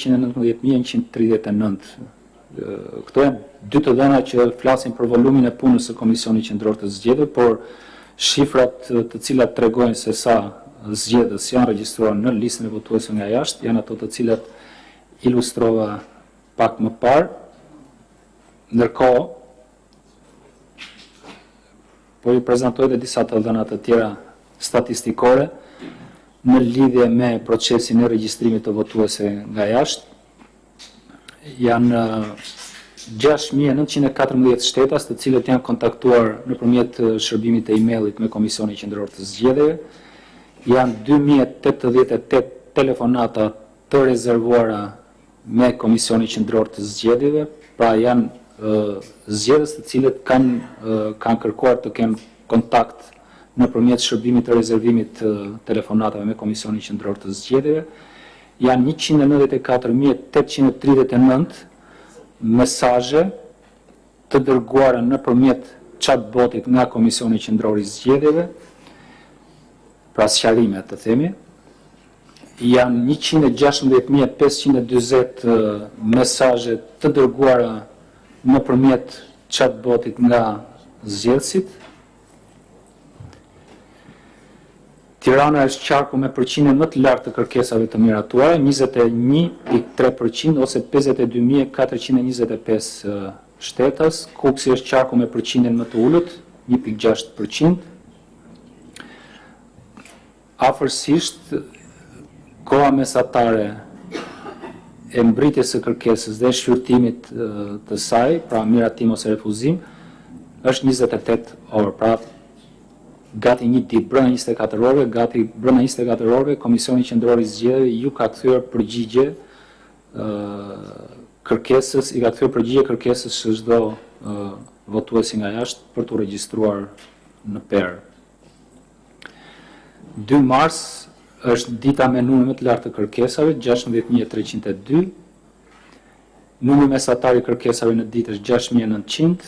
119.139. Këto janë dy të dhëna që flasin për volumin e punës së Komisionit Qendror të Zgjedhjeve, por shifrat të cilat tregojnë se sa zgjedhës janë regjistruar në listën e votuesve nga jashtë janë ato të cilat ilustrova pak më parë. Ndërkohë, po ju prezantoj edhe disa të dhëna të tjera statistikore në lidhje me procesin e regjistrimit të votuesve nga jashtë. Janë 6.914 shtetas të cilët janë kontaktuar nëpërmjet shërbimit të email-it me Komisionin Qendror të Zgjedhjeve. Janë 2.088 telefonata të rezervuara me Komisionin Qendror të Zgjedhjeve, pra janë zgjedhës të cilët kanë kërkuar të kenë kontakt nëpërmjet shërbimit të rezervimit të telefonatave me Komisionin Qendror të Zgjedhjeve. Janë 194.839 mesazhe të dërguara nëpërmjet chatbotit nga Komisioni Qendror i Zgjedhjeve, pra sqarime të themi. Janë 116.520 mesazhe të dërguara nëpërmjet chatbotit nga zgjedhësit. Tirana është qarku me përqindjen më të lartë të kërkesave të miratuara, 21.3% ose 52.425 shtetas. Kupsi është qarku me përqindjen më të ulët, 1.6%. Afërsisht, koha mesatare e mbritjes së kërkesës dhe shqyrtimit të saj, pra miratim ose refuzim, është 28 orë, pra gati një ditë, brenda 24 orëve, brenda 24 orëve, Komisioni Qendror i Zgjedhjeve ju ka kthyer përgjigje kërkesës, i ka kthyer përgjigje kërkesës së çdo votuesi nga jashtë për të regjistruar në PER. 2 mars është dita me numër më të lartë të kërkesave, 16.302. Numri mesatar i kërkesave në ditë është 6.900.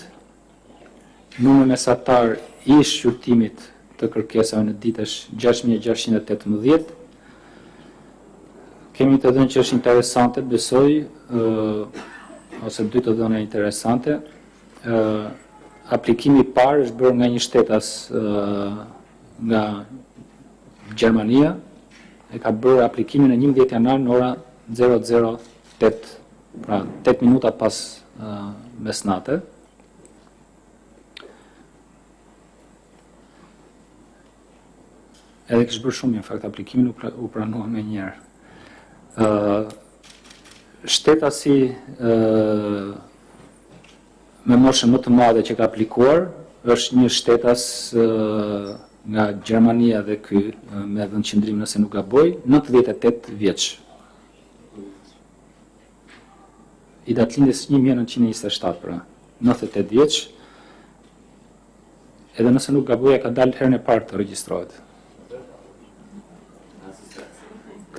Numri mesatar i shqyrtimit të kërkesave në ditë është 6.618. Kemi të dhënë që është interesante, besoj, ose dy të dhëna interesante. Aplikimi i parë është bërë nga një shtetas nga Gjermania, e ka bërë aplikimin në 11 janar në ora 008, pra 8 minuta pas mesnate. Edhe kishë bërë shumë, në fakt, aplikimin u pranua me njerë. Shtetasi me moshën më të madhe që ka aplikuar është një shtetas nga Gjermania dhe ky me vendqëndrim nëse nuk gaboj, 98 vjeç. I datëlindjes 1927, pra 98 vjeç. Edhe nëse nuk gaboj, ka dalë herën e parë të regjistrohet.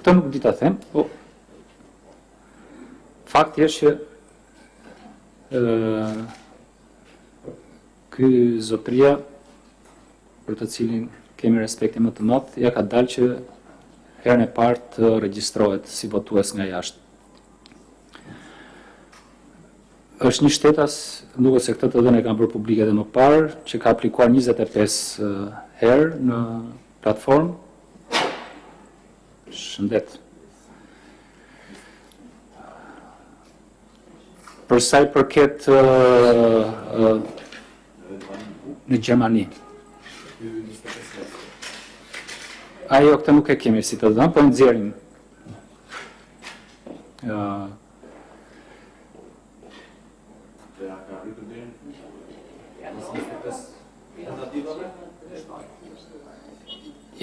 Këtë nuk di ta them, po fakti është që ky zotëria, për të cilin kemi respektin më të madh, ja ka dalë që herën e parë të regjistrohet si votues nga jashtë. Është një shtetas, duket se këtë të dhënë e kanë bërë publike edhe më parë, që ka aplikuar 25 herë në platformë. Shëndet. Për sa i përket në Gjermani. Ajo këtë nuk e kemi si të dhënë, po nxjerrim.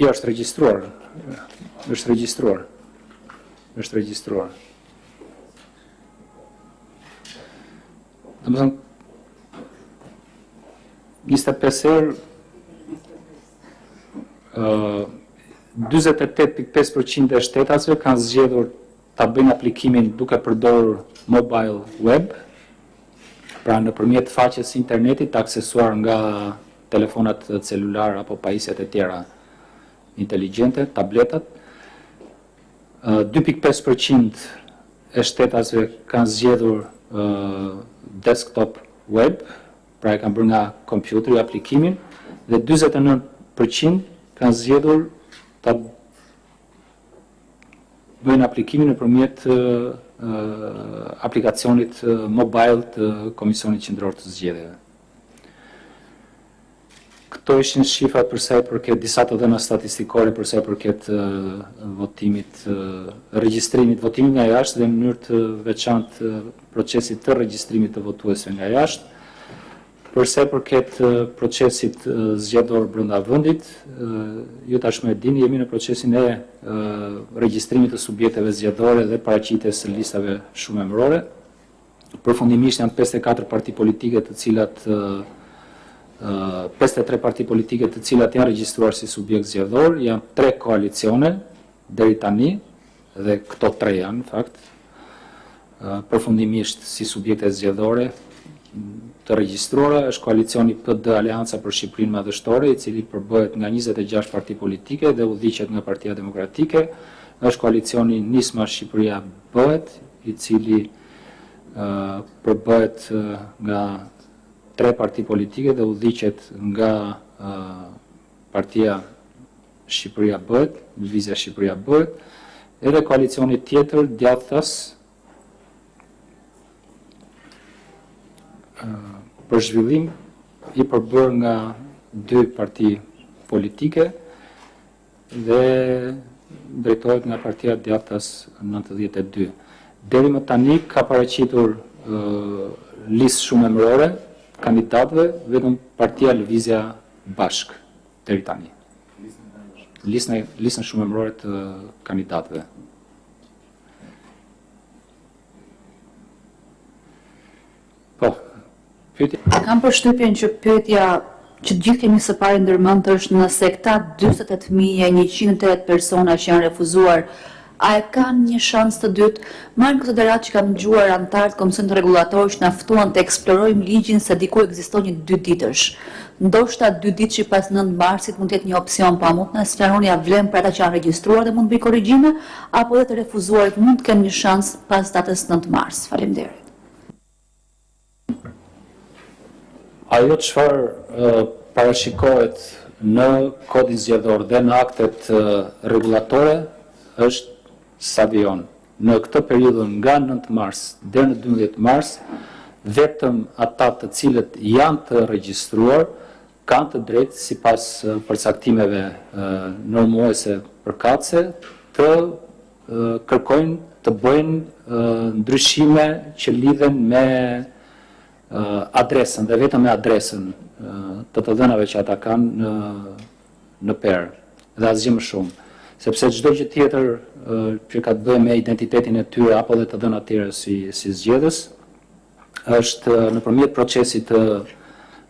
Jo, është regjistruar. Është regjistruar. Është regjistruar. Domethënë 25 herë 48.5% e shtetasve kanë zgjedhur ta bëjnë aplikimin duke përdorur mobile web, pra nëpërmjet faqes internetit të aksesuar nga telefonat celular apo pajisjet e tjera inteligjente, tabletat. 2.5% e shtetasve kanë zgjedhur desktop web, pra e kanë bërë nga kompjuteri aplikimin, dhe 49% kanë zgjedhur ta bëjnë aplikimin nëpërmjet aplikacionit mobile të Komisionit Qendror të Zgjedhjeve. Këto ishin shifrat për sa i përket disa të dhëna statistikore për sa i përket votimit, regjistrimit votimit nga jashtë dhe në mënyrë të veçantë procesit të regjistrimit të votuesve nga jashtë. Për sa i përket procesit zgjedhor brenda vendit, ju tashmë e dini, jemi në procesin e regjistrimit të subjekteve zgjedhore dhe paraqitjes së listave shumëemërore. Përfundimisht janë 54 parti politike të cilat 53 parti politike të cilat janë regjistruar si subjekt zgjedhor, janë 3 koalicione deri tani dhe këto 3 janë në fakt përfundimisht si subjekte zgjedhore të regjistruara. Është koalicioni PD Aleanca për Shqipërinë Madhështore, i cili përbëhet nga 26 parti politike dhe udhëhiqet nga Partia Demokratike. Është koalicioni Nisma Shqipëria Bëhet, i cili përbëhet nga 3 parti politike dhe udhëhiqet nga Partia Shqipëria Bëhet, Lëvizja Shqipëria Bëhet, edhe koalicioni tjetër Djathtas për zhvillim, i përbërë nga 2 parti politike dhe drejtohet nga Partia Djathtas 92. Deri më tani ka paraqitur listë shumëemërore kandidatëve, vetëm Partia Lëvizja Bashk deri tani. Listën shumëemërore të kandidatëve. Po, kam përshtypjen që pyetja që gjithë kemi së pari ndërmend është nëse këta 48.108 persona që janë refuzuar, a e kanë një shans të dytë, marrë në konsiderat që kanë dëgjuar anëtarët Komisionit Rregullator që na ftuan të eksplorojmë ligjin se diku ekziston një 2 ditësh. Ndoshta 2 ditë pas 9 marsit mund të jetë një opsion, pa mund të sqaroni a vlen për ata që janë regjistruar dhe mund të bëjë korrigjime, apo edhe të refuzuarit mund të kenë një shans pas datës 9 mars. Faleminderit. Ajo çfarë parashikohet në kodin zgjedhor dhe në aktet rregullatore është sa vijon. Në këtë periudhë nga 9 mars deri në 12 mars, vetëm ata të cilët janë të regjistruar kanë të drejtë sipas përcaktimeve normuese përkatëse të kërkojnë të bëjnë ndryshime që lidhen me adresën dhe vetëm me adresën të dhënave që ata kanë në PER dhe asgjë më shumë. Sepse çdo gjë tjetër që ka të bëjë me identitetin e tyre apo dhe të dhëna të tjera si zgjedhës është nëpërmjet procesit të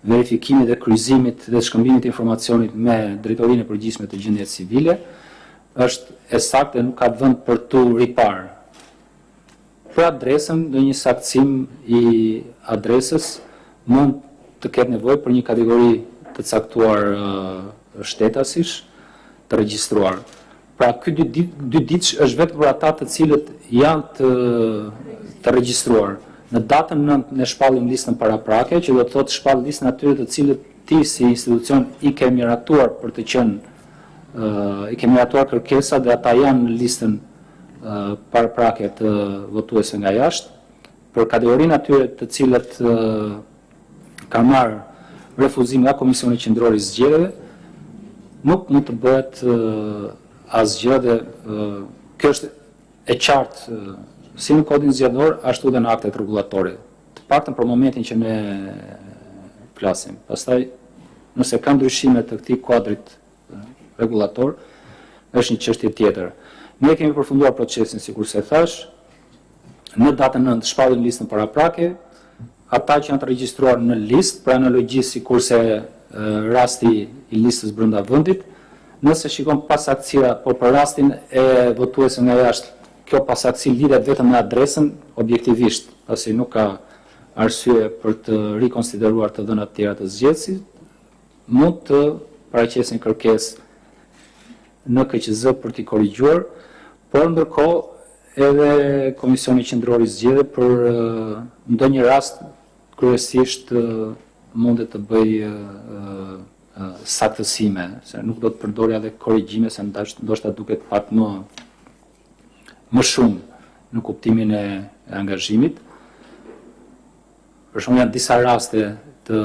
verifikimit dhe kryqëzimit dhe shkëmbimit të informacionit me Drejtorinë e Përgjithshme të Gjendjes Civile, është e saktë dhe nuk ka vend për tu riparë. Për adresën, në një saktësim i adresës mund të ketë nevojë për një kategori të caktuar shtetasish të regjistruar. Pra, ky 2 ditë është vetëm për ata të cilët janë të regjistruar. Në datën 9 ne shpallim listën paraprake, që do të thotë shpall listën atyre të cilët ti si institucion i ke miratuar për të qenë, i ke miratuar kërkesa dhe ata janë në listën paraprake të votuesve nga jashtë. Për kategorinë atyre të cilët kanë marrë refuzim nga Komisioni Qendror i Zgjedhjeve, nuk mund të bëhet asgjë dhe kjo është e qartë si në kodin zgjedhor, ashtu dhe në aktet rregullatore. Të paktën për momentin që ne flasim. Pastaj, nëse ka ndryshime të këtij kuadrit rregullator, është një çështje tjetër. Ne kemi përfunduar procesin, sikur se thash, në datën 9 shpallim listën paraprake, ata që janë të regjistruar në listë, pra analogji sikurse rasti i listës brenda vendit, nëse shikon pasaktësira, por për rastin e votuesve nga jashtë, kjo pasaktësi lidhet vetëm me adresën, objektivisht, pasi nuk ka arsye për të rikonsideruar të dhënat të tjera të zgjedhësit, mund të paraqesin kërkesë në KQZ për t'i korrigjuar, por ndërkohë edhe Komisioni Qendror i Zgjedhjeve për ndonjë rast kryesisht mundet të bëj saktësime, se nuk do të përdorja edhe korrigjime, se ndoshta duket pak më shumë në kuptimin e angazhimit. Për shembull, janë disa raste të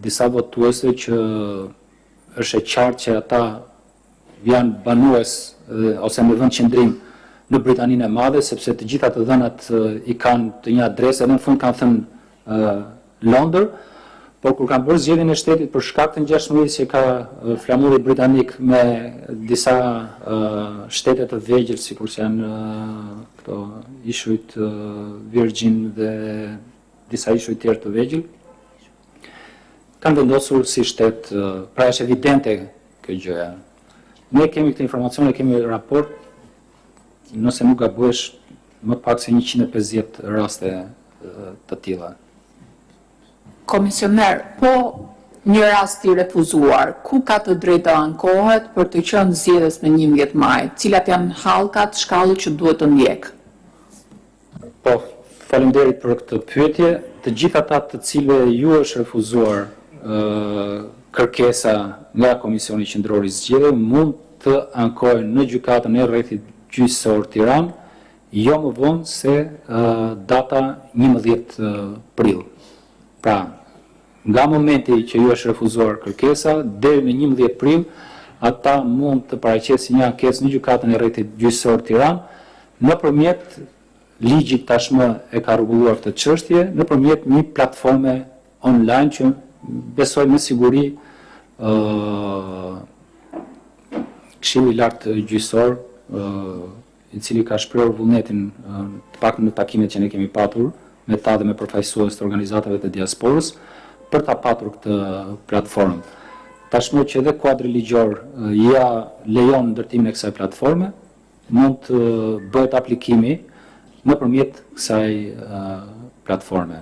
disa votuesve që është e qartë që ata janë banues ose në vend qëndrim në Britaninë e Madhe, sepse të gjitha të dhënat i kanë të një adresë, edhe në fund kanë thënë Londër, por kur kanë bërë zgjedhjen e shtetit për shkak të ngjashmërisë që ka flamuri britanik me disa shtete të vegjël, sikur që janë këto ishujt Virgin dhe disa ishuj tjerë të vegjël, kanë vendosur si shtet, pra është evidente kjo gjëja. Ne kemi këtë informacion, ne kemi raport, nëse nuk gabohesh, më pak se 150 raste të tilla. Komisioner, po një rast i refuzuar, ku ka të drejtë të ankohet për të qenë zgjedhës në 11 maj? Cilat janë hallkat, shkallët që duhet të ndjek? Po, faleminderit për këtë pyetje. Të gjitha ata të cilëve ju është refuzuar kërkesa nga Komisioni Qendror i Zgjedhjeve mund të ankohen në gjykatën e rrethit gjyqësor Tiranë, jo më vonë se data 11 prill. Pra, nga momenti që ju është refuzuar kërkesa deri në 11 prill, ata mund të paraqesin një ankesë në gjykatën e rrethit gjyqësor Tiranë nëpërmjet ligjit tashmë e ka rregulluar këtë çështje, nëpërmjet një platforme online që besoj me siguri Këshilli i Lartë Gjyqësor, i cili ka shprehur vullnetin të paktën në takimet që ne kemi patur me ta dhe me përfaqësues të organizatave të diasporës për ta patur këtë platformë. Tashmë që edhe kuadri ligjor ja lejon ndërtimin e kësaj platforme, mund të bëhet aplikimi nëpërmjet kësaj platforme.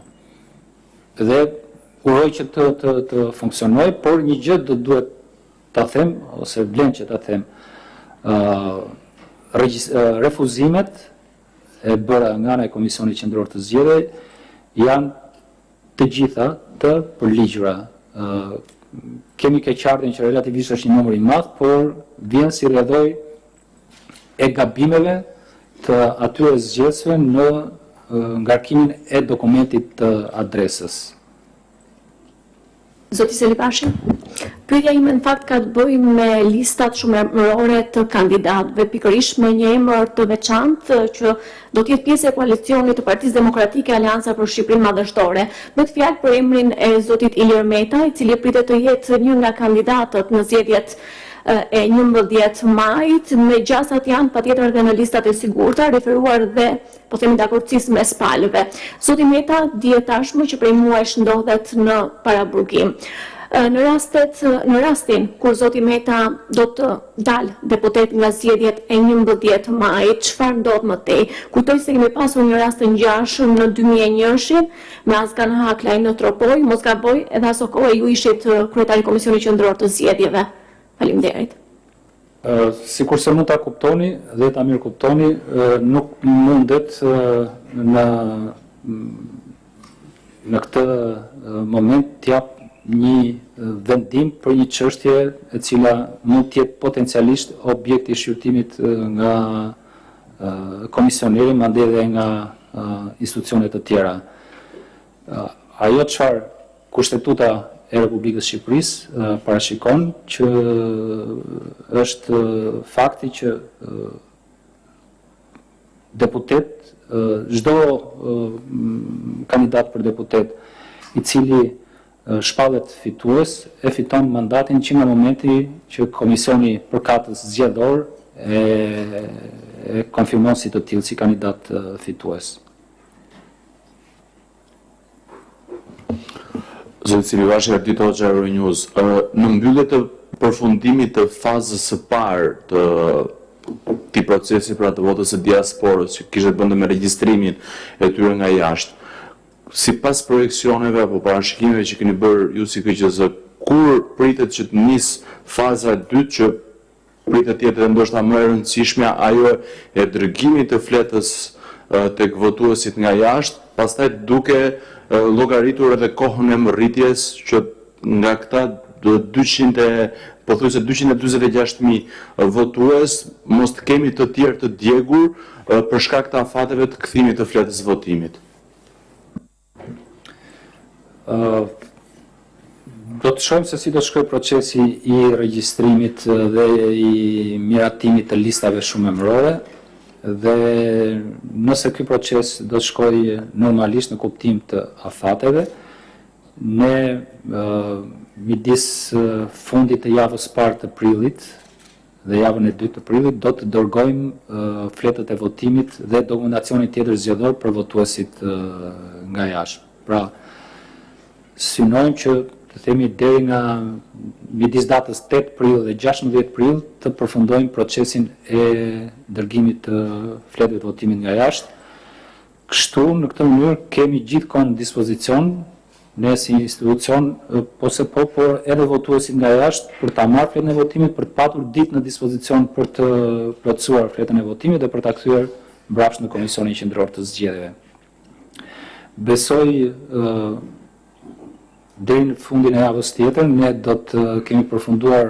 Dhe uroj që të funksionojë, por një gjë do duhet ta them, ose vlen që ta them, refuzimet e bëra nga ana e Komisionit Qendror të Zgjedhjeve janë të gjitha të përligjura. Kemi keqardhjen që relativisht është një numër i madh, por vjen si rrjedhoj e gabimeve të atyre zgjedhësve në ngarkimin e dokumentit të adresës. Zoti Selibashi, pyetja ime në fakt ka të bëjë me listat shumë emërore të kandidatëve, pikërisht me një emër të veçantë që do të jetë pjesë e koalicionit të Partisë Demokratike Aleanca për Shqipërinë Madhështore. Me të fjalë për emrin e zotit Ilir Meta, i cili pritet të jetë një nga kandidatët në zgjedhjet e 11 majit, me gjasat janë patjetër edhe në listat e sigurta, referuar dhe, po themi, dakordësisë mes palëve. Zoti Meta dihet tashmë që prej muajsh ndodhet në paraburgim. Në rastin kur zoti Meta do të dalë deputet nga zgjedhjet e 11 majit, çfarë ndodh më tej? Kujtoj se kemi pasur një rast të ngjashëm në 2001 me Azgan Haklaj në Tropoj, mos gaboj, edhe aso kohë ju ishit kryetari i Komisionit Qendror të Zgjedhjeve. Faleminderit. Sikur se mund ta kuptoni dhe ta mirë kuptoni, nuk mundet në këtë moment t'jap një vendim për një çështje e cila mund të jetë potencialisht objekt i shqyrtimit nga komisioneri, madje edhe nga institucionet të tjera. Ajo çfarë Kushtetuta e Republikës Shqipërisë parashikon që është fakti që deputet, çdo kandidat për deputet i cili shpallet fitues e fiton mandatin që nga momenti që Komisioni përkatës zgjedhor e konfirmon si të tillë si kandidat fitues. Zoti Selibashi, Ardit Hoxha, Euronews. Në mbyllje të përfundimit të fazës së parë të këtij procesi pra të votës së diasporës që kishte bënë me regjistrimin e tyre nga jashtë, sipas projeksioneve apo parashikimeve që keni bërë ju si KQZ, kur pritet që të nis faza e dytë që pritet tjetër e ndoshta më e rëndësishmja ajo e dërgimit të fletës tek votuesit nga jashtë, pastaj duke llogaritur edhe kohën e mërritjes që nga këta 246.000 votues mos të kemi të tjerë të djegur për shkak të afateve të kthimit të fletës votimit. Do të shohim se si do shkojë procesi i regjistrimit dhe i miratimit të listave shumëemërore dhe nëse ky proces do të shkojë normalisht në kuptim të afateve, ne midis fundit të javës parë të prillit dhe javën e dytë të prillit do të dërgojmë fletët e votimit dhe dokumentacionin tjetër zgjedhor për votuesit nga jashtë. Pra, synojmë që të themi deri nga midis datës 8 prill dhe 16 prill të përfundojmë procesin e dërgimit të fletëve të votimit nga jashtë. Kështu, në këtë mënyrë kemi gjithkohë në dispozicion ne si institucion, por edhe votuesit nga jashtë për ta marrë fletën e votimit, për të patur ditë në dispozicion për të plotësuar fletën e votimit dhe për ta kthyer mbrapsht në Komisionin Qendror të Zgjedhjeve. Besoj deri në fundin e javës tjetër ne do të kemi përfunduar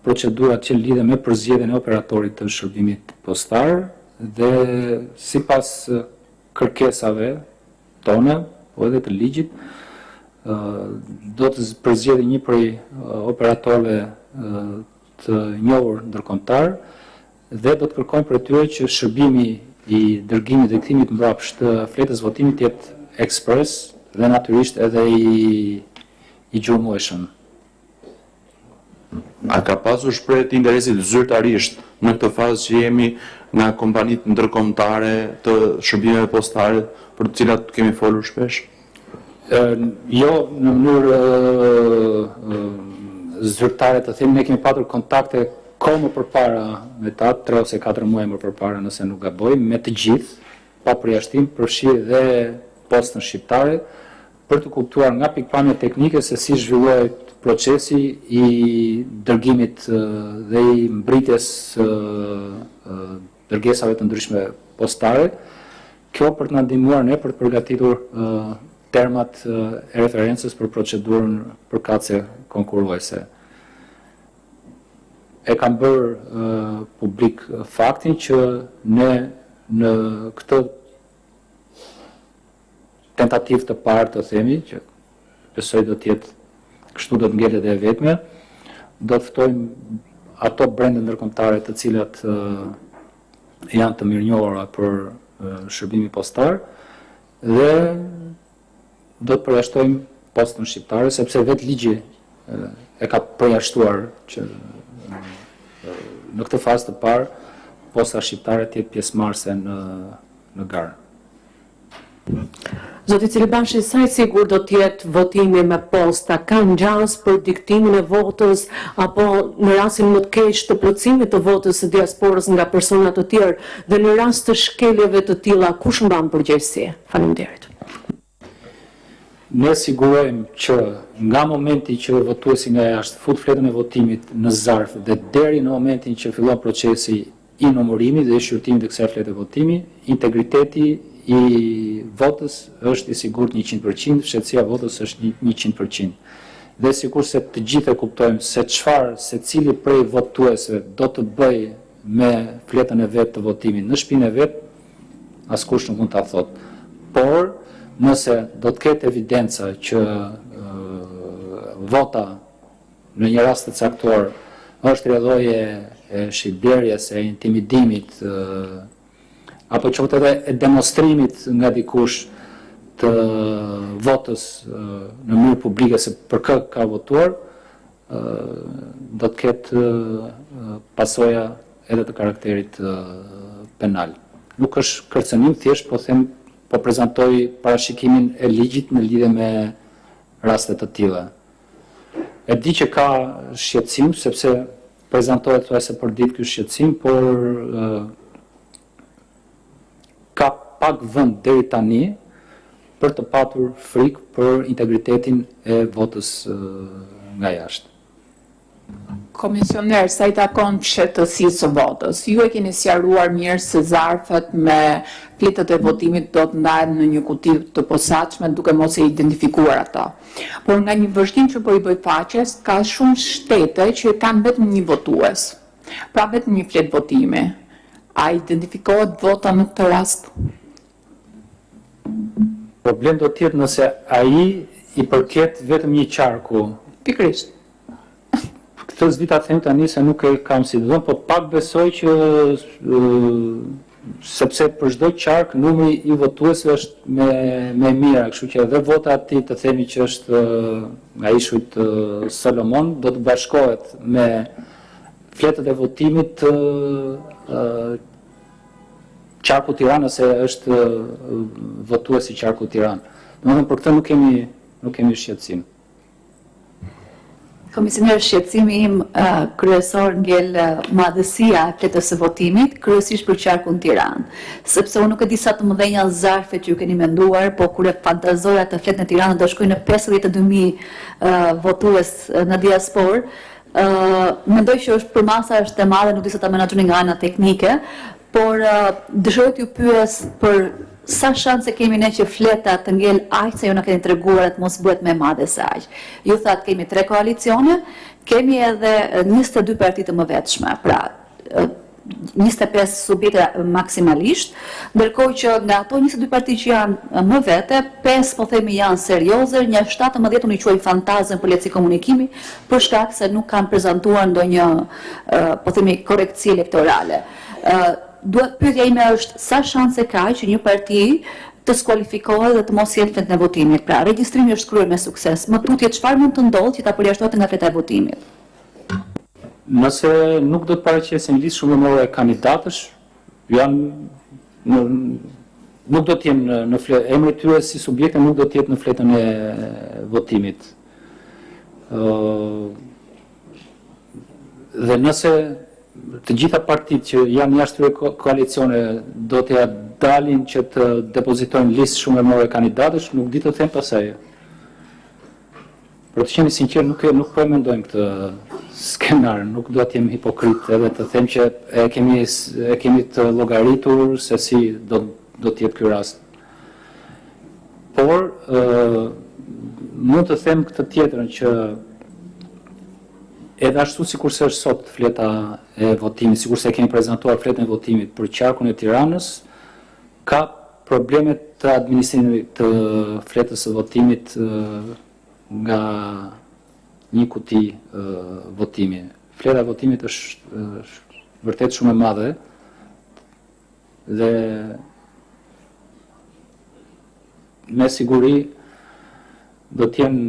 procedurat që lidhen me përzgjedhjen e operatorit të shërbimit postar dhe sipas kërkesave tona po edhe të ligjit do të përzgjedhë një prej operatorëve të njohur ndërkombëtar dhe do të kërkojmë për tyre që shërbimi i dërgimit dhe kthimit mbrapsht të fletës votimit të jetë ekspres dhe natyrisht edhe i gjurmueshëm. A ka pasur shprehje të interesit zyrtarisht në këtë fazë që jemi nga kompanitë ndërkombëtare të shërbimeve postare për të cilat kemi folur shpesh? Jo në mënyrë zyrtare të themi, ne kemi patur kontakte kohë më përpara me ta, 3 ose 4 muaj më përpara nëse nuk gaboj, me të gjithë, pa përjashtim, përfshi dhe postën shqiptare, për të kuptuar nga pikpamja teknike se si zhvillohet procesi i dërgimit dhe i mbritjes dërgesave të ndryshme postare. Kjo për të na ndihmuar ne për të përgatitur termat e referencës për procedurën përkatëse konkurruese. E kam bërë publik faktin që ne në këtë tentativ të parë të themi, që besoj do t'jetë kështu do të ngelet e vetme, do të ftojmë ato brende ndërkombëtare të cilat janë të mirënjohura për shërbimin postar dhe do të përjashtojmë postën shqiptare, sepse vetë ligji e ka përjashtuar që në këtë fazë të parë posta shqiptare të jetë pjesëmarrëse në garë. Zoti Cilibashi, sa i sigurt do të jetë votimi me posta? Ka ngjas për diktimin e votës apo në rastin më të keq të plotësimit të votës së diasporës nga persona të tjerë dhe në rast të shkeljeve të tilla kush mban përgjegjësi? Faleminderit. Ne sigurojmë që nga momenti që votuesi nga jashtë fut fletën e votimit në zarf dhe deri në momentin që fillon procesi i numërimit dhe i shqyrtimit të kësaj flete votimi, integriteti i votës është i sigurt 100%, fshehtësia e votës është 100%. Dhe sikurse të gjithë e kuptojmë se çfarë secili prej votuesve do të bëj me fletën e vet të votimit në shtëpinë e vet, askush nuk mund ta thotë. Por nëse do të ketë evidenca që vota në një rast të caktuar është rrjedhoje e shitblerjes, e intimidimit, apo që edhe e demonstrimit nga dikush të votës në mënyrë publike se për kë ka votuar, do të ketë pasoja edhe të karakterit penal. Nuk është kërcënim, thjesht po prezantoj parashikimin e ligjit në lidhje me raste të tilla. E di që ka shqetësim, sepse prezantohet thuajse për ditë ky shqetësim, por ka pak vend deri tani për të patur frikë për integritetin e votës nga jashtë. Komisioner, sa i takon fshehtësisë së votës, ju e keni sqaruar mirë se zarfet me fletët e votimit do të ndahen në një kuti të posaçme duke mos e identifikuar ato. Por nga një vëzhgim që po i bëj faqes, ka shumë shtete që kanë vetëm një votues. Pra vetëm një fletë votimi. A identifikohet vota në këtë rast? Problem do tjetë nëse ai i përket vetëm një qarku. Pikërisht. Këtë zvita them tani se nuk e kam si dhënë, po pak besoj që sepse për çdo qark numri i votuesve është me mira, kështu që edhe vota ati të themi që është nga ishujt Solomon do të bashkohet me fletët e votimit qarku Tiranës se është votues i qarku Tiranë. Domethënë për këtë nuk kemi shqetësim. Komisioner, shqetësimi im kryesor ngel madhësia e fletës së votimit, kryesisht për qarkun Tiranë. Sepse unë nuk e di sa të mëdhenja zarfe që ju keni menduar, po kur e fantazoja të fletë në Tiranë do shkojnë në 52.000 votues në diasporë, mendoj që është për masa është e madhe, nuk di se ta menaxhoni nga ana teknike, por dëshiroj t'ju pyes për sa shanse kemi ne që fleta të ngel aq se ju na keni treguar të mos bëhet më e madhe se aq. Ju thatë kemi 3 koalicione, kemi edhe 22 parti të mëvetshme, pra 25 subjekte maksimalisht, ndërkohë që nga ato 22 parti që janë më vete, 5 po themi janë serioze, një 17 unë i quaj fantazën për lehtësi komunikimi, për shkak se nuk kanë prezantuar ndonjë po themi korrektësi elektorale. Pyetja ime është sa shanse ka që një parti të skualifikohet dhe të mos jetë fletë në votimit. Pra, regjistrimi është kryer me sukses. Më tutje çfarë mund të ndodhë që ta përjashtohet nga fleta e votimit? Nëse nuk do të paraqesin listë shumërore e kandidatësh, nuk do të jenë në fletë, emri tyre si subjekte nuk do të jetë në fletën e votimit. Dhe nëse të gjitha partitë që janë jashtë koalicione do t'ja dalin që të depozitojnë listë shumërore kandidatësh, nuk di të them pasaj. Për të qenë sinqert, nuk po e mendojmë këtë skenar, nuk do të jem hipokrit edhe të them që e kemi të llogaritur se si do të jetë ky rast. Por mund të them këtë tjetrën që edhe ashtu sikurse është sot fleta e votimit, sikurse kemi prezantuar fletën e votimit për qarkun e Tiranës, ka probleme të administrimit të fletës së votimit nga një kuti votimi. Fleta e votimit është vërtet shumë e madhe dhe me siguri do t'jenë,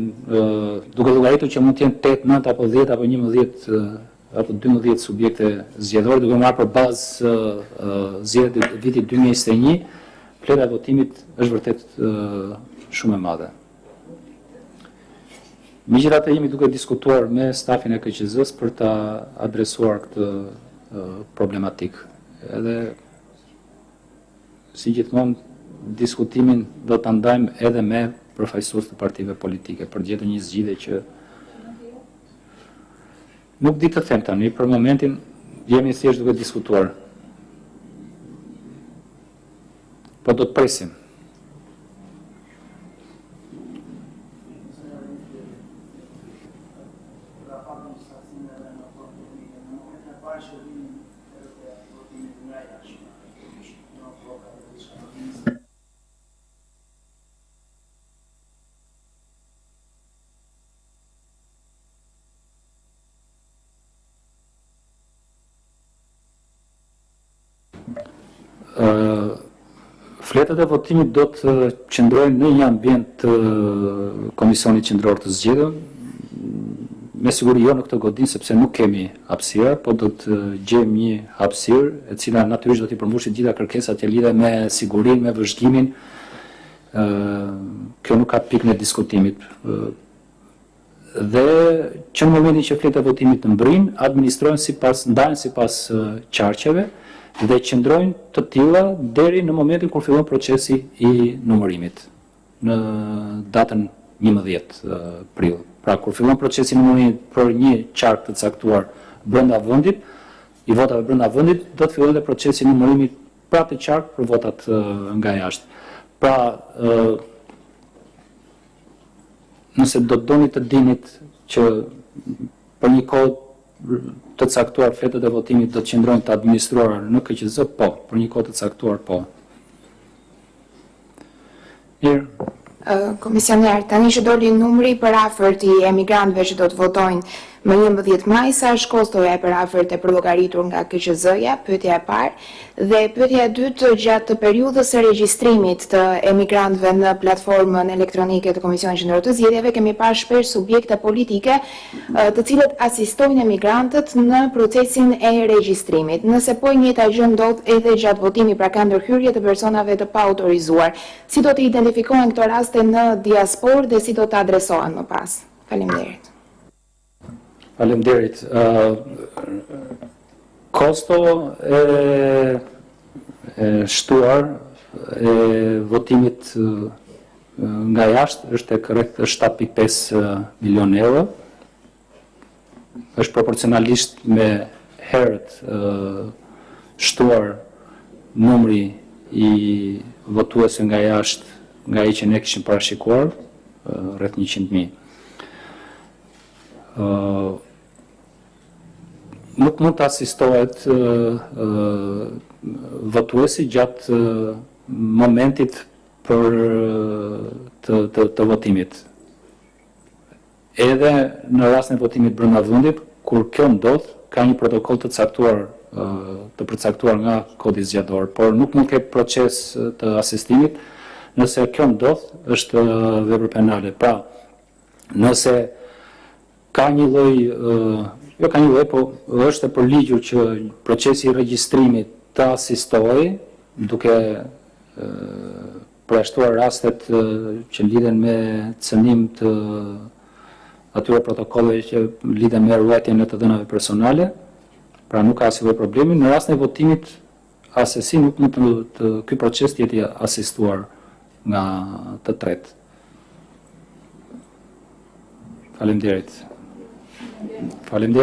duke llogaritur që mund t'jenë 8, 9 apo 10 apo 11 apo 12 subjekte zgjedhore, duke marrë për bazë zgjedhjet e vitit 2021, fleta e votimit është vërtet shumë e madhe. Megjithatë jemi duke diskutuar me stafin e KQZ-s për ta adresuar këtë problematik. Edhe si gjithmonë diskutimin do ta ndajmë edhe me përfaqësues të partive politike për gjetur një zgjidhje që nuk di të them tani, për momentin jemi thjesht duke diskutuar. Po do të presim. Fletët e votimit do të qëndrojnë në një ambient të Komisionit Qendror të Zgjedhjeve, me siguri jo në këtë godin sepse nuk kemi hapësira, po do të gjejmë një hapësirë e cila natyrisht do t'i përmbushë gjitha kërkesat që lidhen me sigurinë, me vëzhgimin. Kjo nuk ka pikën e diskutimit. Dhe që në momentin që fletët e votimit të mbrin, administrojnë ndahen sipas qarqeve dhe qëndrojnë të tilla deri në momentin kur fillon procesi i numërimit në datën 11 prill Pra, kur fillon procesi numërimit për një qark të caktuar brenda vendit, i votave brenda vendit, do të fillojë procesi numërimit për atë qark për votat nga jashtë. Pra, nëse do të doni të dinit që për një kohë të caktuar fletët e votimit do të qëndrojnë të administruara në KQZ, po, për një kohë të caktuar, po. Mirë. Komisioner, tani që doli numri për afërt i emigrantëve që do të votojnë më 11 maj, sa është kostoja e për afërt e përllogaritur nga KQZ-ja, pyetja e parë, dhe pyetja e dytë, gjatë periudhës së regjistrimit të emigrantëve në platformën elektronike të Komisionit Qendror të Zgjedhjeve, kemi parë shpesh subjekte politike të cilët asistojnë emigrantët në procesin e regjistrimit. Nëse po e njëjta gjë ndodh edhe gjatë votimit, pra ka ndërhyrje të personave të paautorizuar, si do të identifikohen këto raste në diasporë dhe si do të adresohen më pas? Faleminderit. Faleminderit. Kosto e shtuar e votimit nga jashtë është rreth 7.5 milion euro. Është proporcionalisht me herët shtuar numri i votuesve nga jashtë nga ai që ne kishim parashikuar, rreth 100.000. Nuk mund të asistohet votuesi gjatë momentit për të votimit. Edhe në rastin e votimit brenda vendit, kur kjo ndodh, ka një protokoll të caktuar, të përcaktuar nga kodi zgjedhor, por nuk mund të ketë proces të asistimit nëse kjo ndodh, është vepër penale. Pra, nëse ka një lloj, jo ka një lloj, po është e përligjur që procesi i regjistrimit të asistojë, duke përjashtuar rastet që lidhen me cënim të atyre protokolleve që lidhen me ruajtjen e të dhënave personale, pra nuk ka asnjë problemi. Në rastin e votimit asesi nuk mund të ky proces të jetë asistuar nga të tretë. Faleminderit.